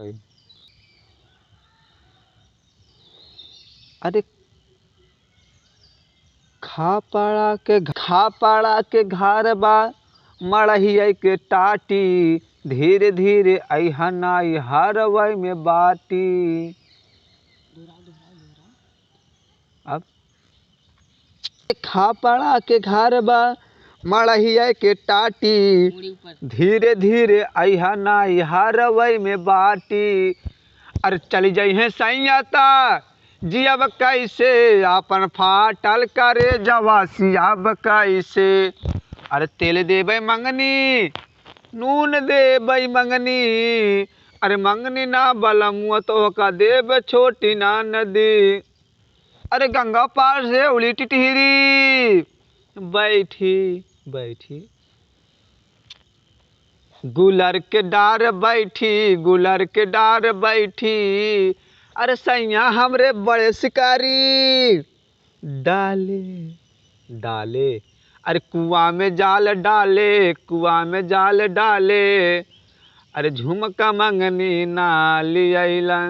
भाई। अरे खा पड़ा के घर बा मड़हिया के टाटी, धीरे धीरे अहनाई हरवई में बाटी। अब खा पड़ा के घर बा मड़हिया के टाटी, धीरे धीरे अहनाई हरवई में बाटी। अरे चली जाई है सैयता जियब कैसे अपन फाटल करे जवासियाब कैसे। अरे तेल देबै मंगनी नून देबै मंगनी, अरे मंगनी ना बलमुआ तो का देब छोटी ना नदी। अरे गंगा पार से उली टिटहिरी बैठी बैठी, गुलर के डार बैठी गुलर के डार बैठी। अरे सैया हमरे बड़े शिकारी डाले डाले, अरे कुआं में जाल डाले कुआं में जाल डाले। अरे झुमका मंगनी ना लियाइला